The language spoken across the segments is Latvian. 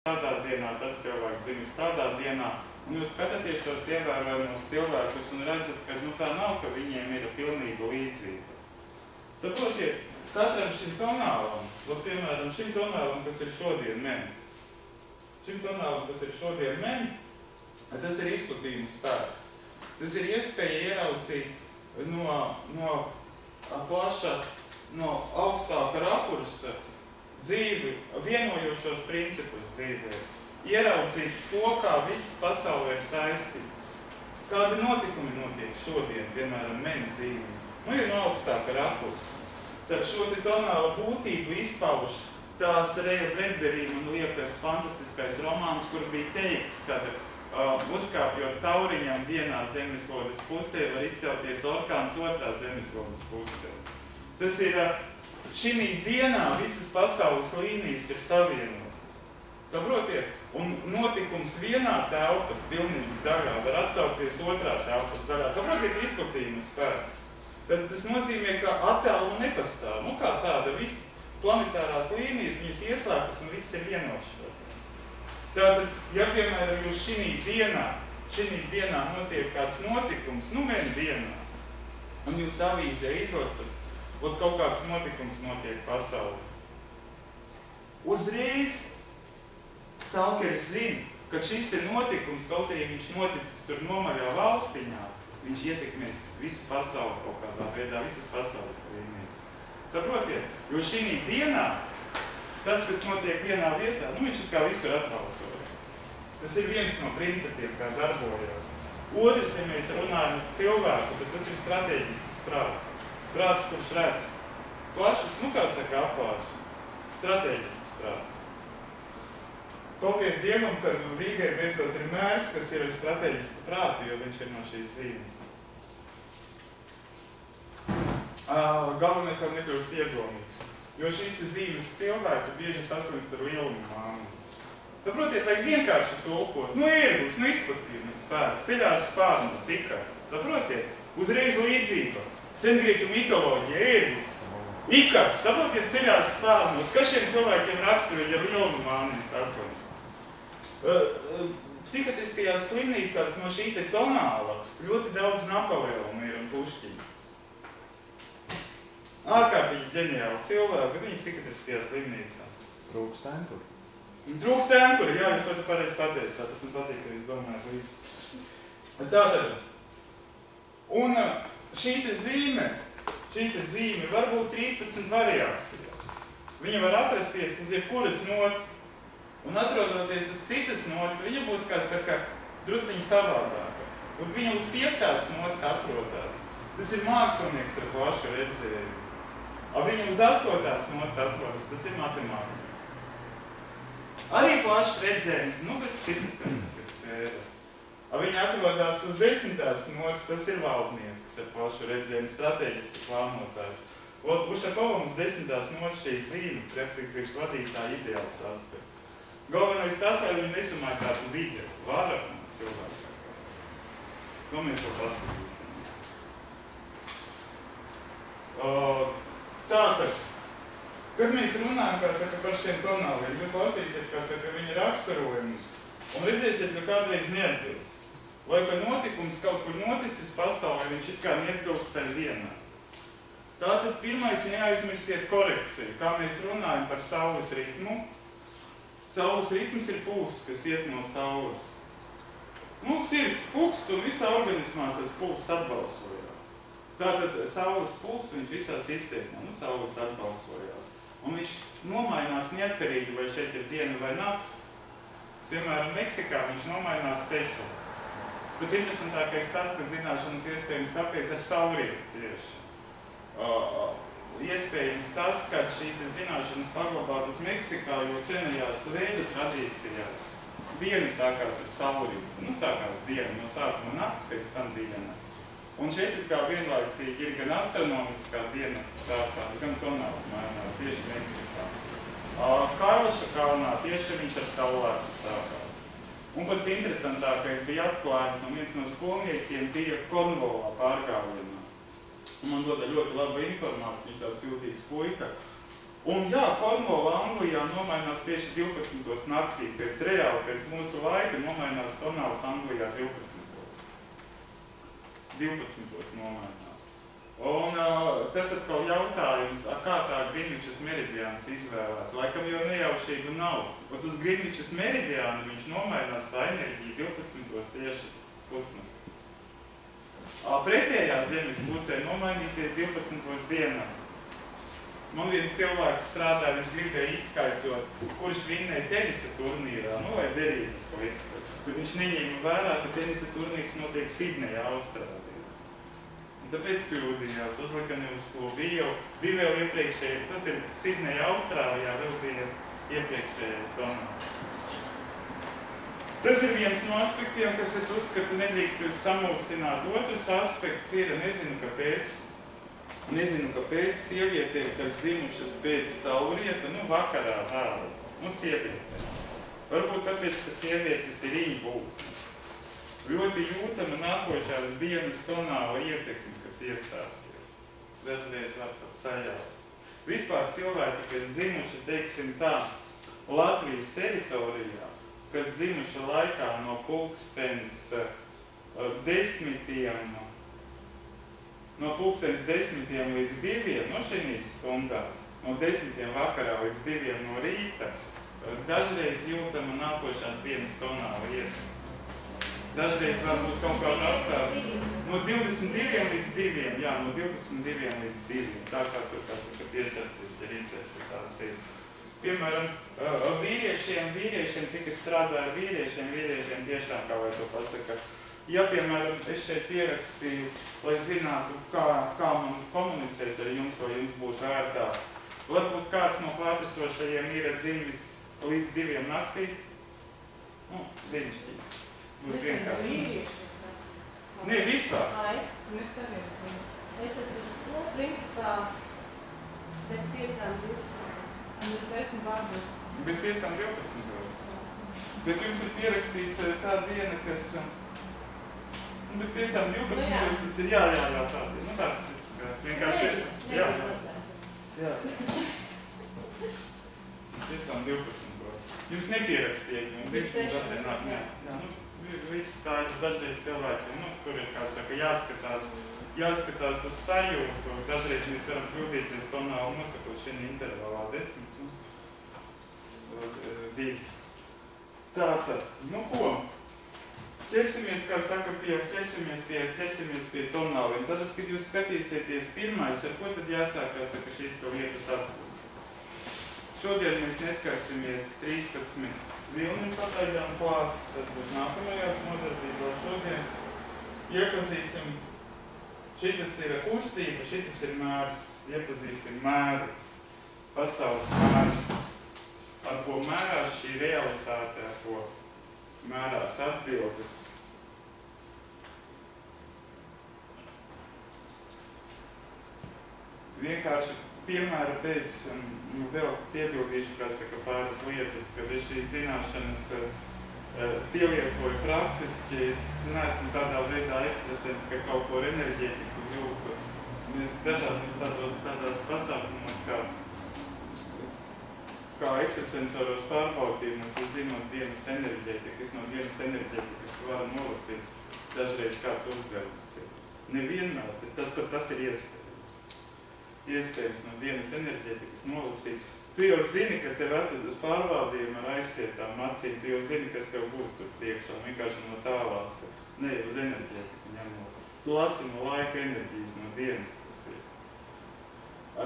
tādā dienā, tas cilvēks dzimis tādā dienā. Un jūs skatāties šos ievērojamos cilvēkus un redzat, ka tā nav, ka viņiem ir pilnīga līdzība. Saprotiet, katram šim tonālam, piemēram, šim tonālam, kas ir šodien tas ir izplatījuma spēks. Tas ir iespēja ieraudzīt no plaša, no augstāka rakursa dzīvi, vienojošos principus dzīvē. Ieraudzīt to, kā viss pasaulē ir saistīts. Kādi notikumi notiek šodien, piemēram, zīme. Ir no augstāka rakursa. Tad šo te tonāla būtību izpauž tās Reja Bredberija, man liekas, fantastiskais romāns, kur bija teikts, ka uzkāpjot tauriņam vienā zemeslodes pusē, var izcelties orkāns otrā zemeslodes pusē. Tas ir, šī dienā visas pasaules līnijas ir savienotas. Saprotiet? Un notikums vienā telpas pilnīgi daļā var atsaukties otrā telpas daļā. Saprotiet, izplatījuma spēks. Tad tas nozīmē, ka attāluma nepastāv. Kā tāda visas planetārās līnijas, viņas ieslēgtas un viss ir vienots. Tātad, ja, piemēram, jūs šī dienā notiek kāds notikums, vien dienā, un jūs avīzē izlasat, kaut kāds notikums notiek pasaulē. Uzreiz stalkeris zina, ka šis te notikums, kaut arī viņš noticis tur nomaļā valstiņā, viņš ietekmēs visu pasauli kaut kādā veidā, visas pasaules līnijas. Saprotiet? Jo šī dienā, tas, kas notiek vienā vietā, viņš ir kā visur atbalsojams. Tas ir viens no principiem, kā darbojās. Otrs, ja mēs runājam uz cilvēku, tad tas ir strateģisks prāts. Prāts, kurš redz plašas, apvāršanas. Strateģisks prāts. Paldies Dievam, ka Rīgai beidzot ir mērs, kas ir ar strateģisku prātu, jo viņš ir no šīs zīmes. Galvenais vēl nekļūst iedomīgs, jo šīs zīmes cilvēki bieži saslimst ar lielumu māmu. Saprotiet, vajag vienkārši tulkot. Ērglis, izplatījums spēks, ceļās spārnos, ikars. Saprotiet, uzreiz līdzība. Sengrieķu mitoloģija, ērglis, ikars. Saprotiet, ceļās spārnos. Kas šiem cilvēkiem raksturīgi ar lielumu māmu saslimst? Psihiatriskajās slimnīcās no šī te tonāla ļoti daudz Napoleonu ir un Pušķiņu. Ārkārtīgi ģeniāli cilvēki, bet viņi psihiatriskajā slimnīcā. Trūkst tenturi. Trūkst tenturi, jā, jūs to pareizi pateicāt, tas man patīk, ka jūs domājat līdzi. Tātad, un šī te zīme var būt 13 variācijās. Viņa var atrasties uz jebkuras nots, un atrodoties uz citas nots, viņa būs, kā saka, drusciņi savādāka. Un viņa uz 5. nots atrodās. Tas ir mākslinieks ar plašu redzējumu. Viņa uz 8. nots atrodas, tas ir matemātikas. Arī plašs redzējums, bet šis sfēra. Viņa atrodas uz 10. nots, tas ir valdnieks ar plašu redzējumu, strateģiski plānotājs. Ušakovam uz 10. nots šī zīme, rakstīt priekš vadītāja ideāls aspekts. Galvenais tas, lai viņi nesamaitātu vide, vara cilvēku. To mēs vēl paskatīsimies. Tātad, kad mēs runājam, kā saka, par šiem tonāliem, jūs lasīsiet, kā saka, viņa raksturojumus un redzēsiet, ka kādreiz neatbilst. Vai ka notikums kaut kur noticis pasaulē, viņš it kā neatbilst tai vienā. Tātad pirmais neaizmirstiet korekciju, kā mēs runājam par saules ritmu. Saules ritms ir pulss, kas iet no saules. Sirds pukst un visā organismā tas pulss atbalsojās. Tātad saules pulss viņš visā sistēmā, saules atbalsojās. Un viņš nomainās neatkarīgi, vai šeit ir diena vai nakts. Piemēram, Meksikā viņš nomainās 6. Pēc interesantākais tas, ka zināšanas iespējams tāpēc ar saulrietu tieši. Iespējams tas, ka šīs zināšanas paglabātas Meksikā, jo senajās veidas tradīcijās diena sākās ar saulrietu. Sākās diena, no sākuma nakts, pēc tam diena. Un šeit ir kā vienlaicīgi ir gan astronomiskā diena sākās, gan tonāls mainās tieši Meksikā. Karlaša kalnā tieši viņš ar saulētu sākās. Un pats interesantākais bija atklājums, un viens no skolniekiem bija Kornvolā pārgājienā. Un man doda ļoti laba informācija, viņš tāds jūtīgs puika. Un jā, Kornvola Anglijā nomainās tieši 12. naktī, pēc mūsu laika nomainās tonāls Anglijā 12. 12. nomainās. Un tas atkal jautājums, kā tā Greenwichas meridiāns izvēlēts, laikam jau nejaušība nav. Bet uz Greenwichas meridiānu viņš nomainās tā enerģija 12. tieši pusnakti. Pretējā zemes pusē nomainīsies 12. dienā. Man viens cilvēks strādāja, viņš gribēja izskaitot, kurš vinnēja tenisa turnīrā, vai derības lietu. Bet viņš neņēma vērā, ka tenisa turnīrs notiek Sidnejā, Austrālijā. Un tāpēc kļūdījās, uzlika ne uz ko. Bija vēl iepriekšēji, tas ir Sidnejā, Austrālijā, vēl bija iepriekšējais tonāls. Tas ir viens no aspektiem, kas es uzskatu nedrīkst jūs samulsināt. Otrs aspekts ir, nezinu kāpēc sievietēm, kas dzimušas pēc saulrieta, vakarā vēl, sievietēm. Varbūt tāpēc, ka sievietes ir īņbūtne. Ļoti jūtama nākošās dienas tonāla ietekme, kas iestāsies. Dažreiz var pat sajaukt. Vispār cilvēki, kas dzimuši, teiksim tā, Latvijas teritorijā, kas dzimuši laikā no pulkstens 10 līdz 2 šīs stundās, no 10 vakarā līdz 2 no rīta, dažreiz jūtama nākošās dienas tonāla ietekme. Dažreiz varbūt kaut kāda apstāta. No 22 līdz 2, jā, no 22 līdz 2. Tā kā tur kāds piesardzības ir interesi tādas ir. Piemēram, vīriešiem, cik es strādāju ar vīriešiem tiešām, kā lai to pasaka. Ja, piemēram, es šeit pierakstīju, lai zinātu, kā man komunicēt ar jums, vai jums būtu vērtāk. Varbūt kāds no klātesošajiem ir dzimis līdz 2 naktī. Brīnišķīgi. Būs vienkārši. Nē, vispār. Es esmu to principā bez 5-12. Bez 5-12. Bet jums ir pierakstīts tā diena, kas... Bez 5-12 tas ir jā, tā diena. Tā, tas vienkārši ir. Jā. Bez 5-12. Jums nepierakstīja, mums 12 gadiem nāk. Viss tā ir dažreiz cilvēkiem, tur ir, kā saka, jāskatās uz sajūtu. Dažreiz mēs varam kļūdīties tonāli nosakot šī intervalā 10, 2. Tātad, ko? Ķersimies, kā saka, ķersimies pie tonāliem. Tātad, kad jūs skatīsieties pirmais, ar ko tad jāsāk, kā saka, šīs to lietas atpūst? Šodien mēs neskarsimies 13 vilni pagaidām klāt, tad būs nākamajās nodarbībās. Šodien iepazīsim, šitas ir kustība, šitas ir mērs, iepazīsim mēru, pasaules mērs, ar ko mērās šī realitāte, ar ko mērās atbildes. Vienkārši piemēra pēc, vēl piebildīšu, kā saka, pāris lietas, kad es šīs zināšanas pielietoju praktiski, es neesmu tādā veidā ekstrasens, ka kaut ko ar enerģētiku jūtu. Mēs dažādos tādās pasākumos, kā ekstrasensoros pārbaudījumus, uzzinot dienas enerģētiku, es no dienas enerģētikas varu nolasīt, dažreiz kāds uzdevums ir. Nevienmēr, bet tas ir iespējams no dienas enerģētikas nolasīt. Tu jau zini, ka tev atved uz pārvaldījumu ar aizsietām acīm, tu jau zini, kas tev būs tur priekšā, vienkārši no tālās, ne uz enerģētiku ņemot. Tu lasi no laika enerģijas, no dienas, tas ir.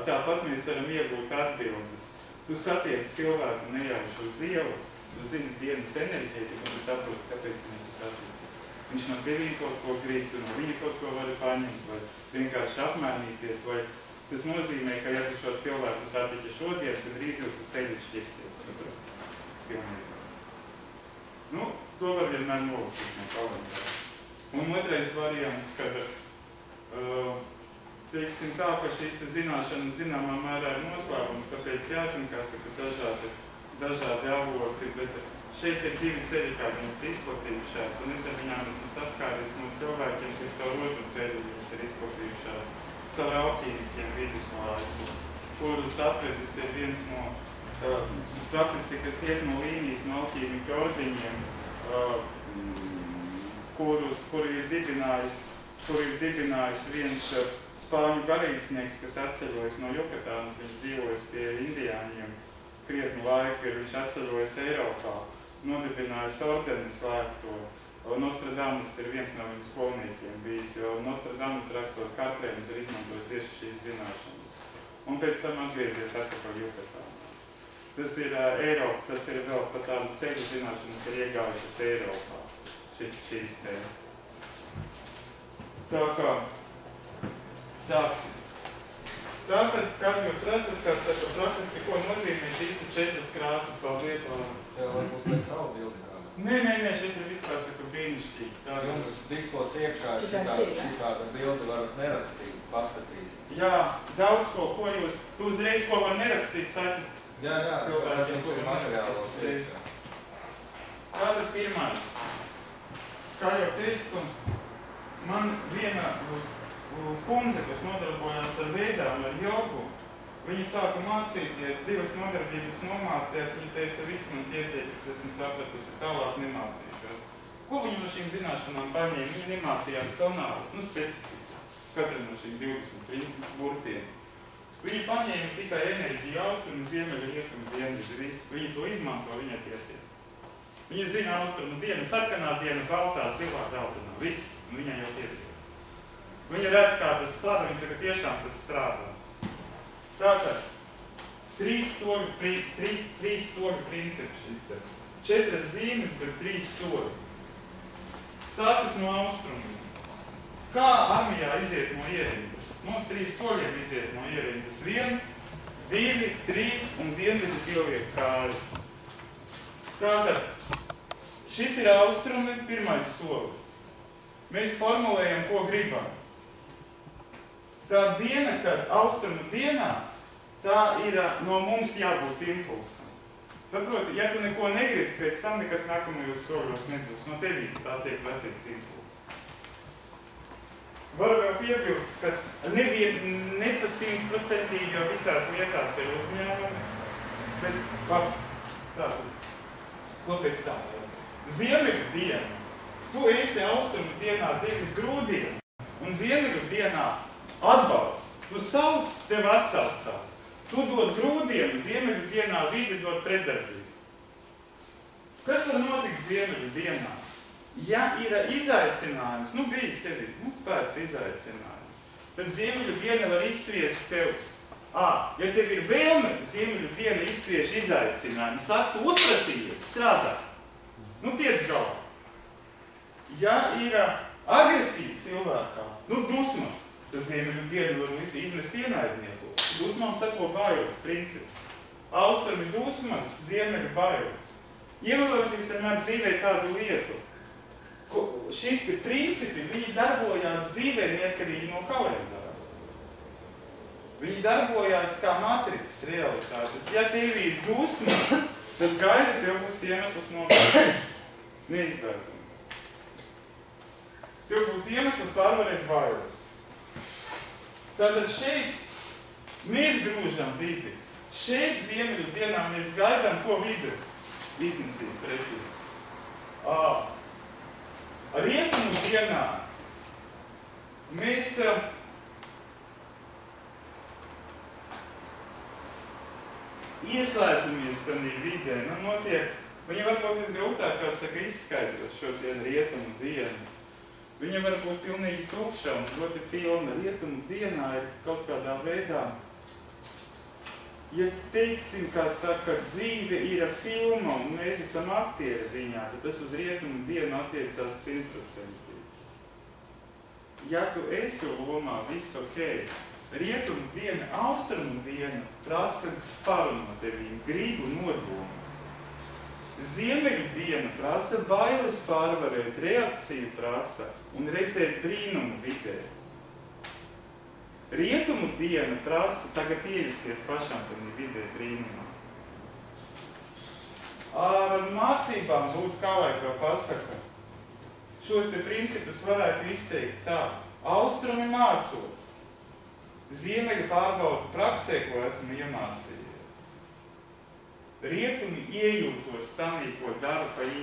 Tāpat mēs varam iegūt atbildes. Tu satiec cilvēku nejauši uz ielas, tu zini dienas enerģētiku, un tu saproti, kāpēc mēs satiecas. Viņš no tevī kaut ko grib, tu no viņa kaut ko vari paņemt, vai vienkārši apmainīties, vai tas nozīmē, ka ja tu šo cilvēku satiķi šodien, tad drīz jūsu ceļi šķirsies. To var vienmēr nolasīt no kalendāra. Un otrais variants, kad teiksim tā, ka šīs zināšanas zināmā mērā ir noslēpums, tāpēc jāzina, kā saka, dažādi avoti, bet šeit ir 2 ceļi, kā viņas izplatījušās, un es ar viņām esmu saskāries no cilvēkiem, kas caur otru ceļu viņas ir izplatījušās, caur alķīniķiem viduslaiku. kurus atvedis ir viens no praktiski, kas iet no līnijas malkīmiņu ordiņiem, kuri ir dibinājis viens spāņu garīdznieks, kas atceļojas no Jukatānas. Viņš dzīvojas pie indiāņiem krietnu laiku, ir viņš atceļojas Eiropā, nodibinājis ordeni slēgto. Nostradamus ir viens no viņa skolniekiem bijis, jo Nostradamus rakstot kartējumus ir izmantojis tieši šīs zināšanas. Un pēc tam atgriezies atpakaļ Jukatānā. Tas ir Eiropa, tas ir vēl pat tāda ceļu zināšanas, ir iegājušas Eiropā, šīs tēmas. Tā kā sāksim. Tātad, kad jūs redzat, kas praktiski, ko nozīmē šīs 4 krāsas, paldies, Valam. Jā, varbūt pēc savu bildi kādā. Nē, šeit ir viss, kā saka, brīnišķīgi. Jums dispos iekšā šitāda bildi varat nerakstīt, paskatīt. Jā, daudz ko jūs, tu uzreiz ko var nerakstīt, saki. Jā, jums ir materiālos iekšā. Tātad pirmais. Kā jau teicu, man viena kundze, kas nodarbojās ar veidām, ar jogu, viņi sāka mācīties, 2 nodarbības nomācījās, viņi teica, viss man pietiek, esmu sapratusi, tālāk nemācīšos. Ko viņi no šīm zināšanām paņēma? Viņi nemācījās tonālus, specifiski, katra no šīm 20 burtiem. Viņi paņēma tikai enerģiju austrumu, ziemeļu, rietumu, dienvidu, visu. Viņi to izmanto, viņai pietiek. Viņi zina austrumu dienu, sarkanā diena, baltā, zilā, dzeltenā, viss, un viņai jau pietiek. Viņa redz, kā tas strādā, viņa saka, tiešām tas strādā. Tātad, 3 soļu princips šis te. 4 zīmes, bet 3 soļi. Sākas no austrumiem. Kā armijā iziet no ierindas? Mums 3 soļiem iziet no ierindas. 1, 2, 3 un dienvidi pieliek kāju. Tātad, šis ir austrumi, pirmais solis. Mēs formulējam, ko gribam. Tā diena, kad austrumu dienā, tā ir no mums jābūt impulsam. Saproti, ja tu neko negribi, pēc tam nekas nākamajos soļos nebūs. No tevī tā tiek prasīts impulss. Varu vēl piebilst, ka ne pa 100%, jo visās vietās ir uzņēmumi, bet tātad, ko pēc tā? Ziemeļu diena. Tu esi austrumu dienā devis grūdienu, un ziemeļu dienā atbalsts. Tu sauc, tev atsaucās. Tu dod grūdienu, ziemeļu dienā vidi dod pretdarbību. Kas var notikt ziemeļu dienā? Ja ir izaicinājums, bijis tevi, spēks izaicinājums, tad ziemeļu diena var izsviest tev. Ja tev ir vēlme, ziemeļu diena izsvieš izaicinājumu, sāc tu uzprasījies, strādā. Tiec galā. Ja ir agresija cilvēkā, dusmas, tas ziemeļu dienu var izmest ienaidnieku. Dusmām sako bailes princips. Austrumi dusmas, ziemeļu bailes. Ievēroties vienmēr dzīvē tādu lietu. Šīs principi, viņi darbojās dzīvē neatkarīgi no kalendāra. Viņi darbojās kā matrices realitātes. Ja tev ir dusmas, tad gaida tev būs iemesls notikt. Neizbēgami. Tev būs iemesls pārvarēt bailes. Tātad šeit mēs grūžam vidi. Šeit ziemeļu dienā mēs gaidām, ko vidi iznesīs pretī. Rietumu dienā mēs ieslēdzamies tādā vidē. Viņa varbūt visgrūtāk, kā saka, izskaidros šo rietumu dienu. Viņa var būt pilnīgi tukša un ļoti pilna. Rietumu dienā ir kaut kādā veidā, ja teiksim, kā saka, dzīve ir filma un mēs esam aktieri viņā, tad tas uz rietumu dienu attiecās 100%. Ja tu esi lomā, viss ok. Rietumu diena, austrumu diena prasa sparu no tevīm, gribu nodomu. Ziemeļu diena prasa bailes pārvarēt, reakciju prasa un redzēt brīnumu vidē. Rietumu diena prasa tagad iejusties pašām tādā vidē brīnumā. Ar mācībām būs, kā lai to pasaka. Šos te principus varētu izteikt tā. Austrumi mācos. Ziemeļi pārbauda praksē, ko esmu iemācījies. Rietumi iejūtos tamī, ko daru pa īsti.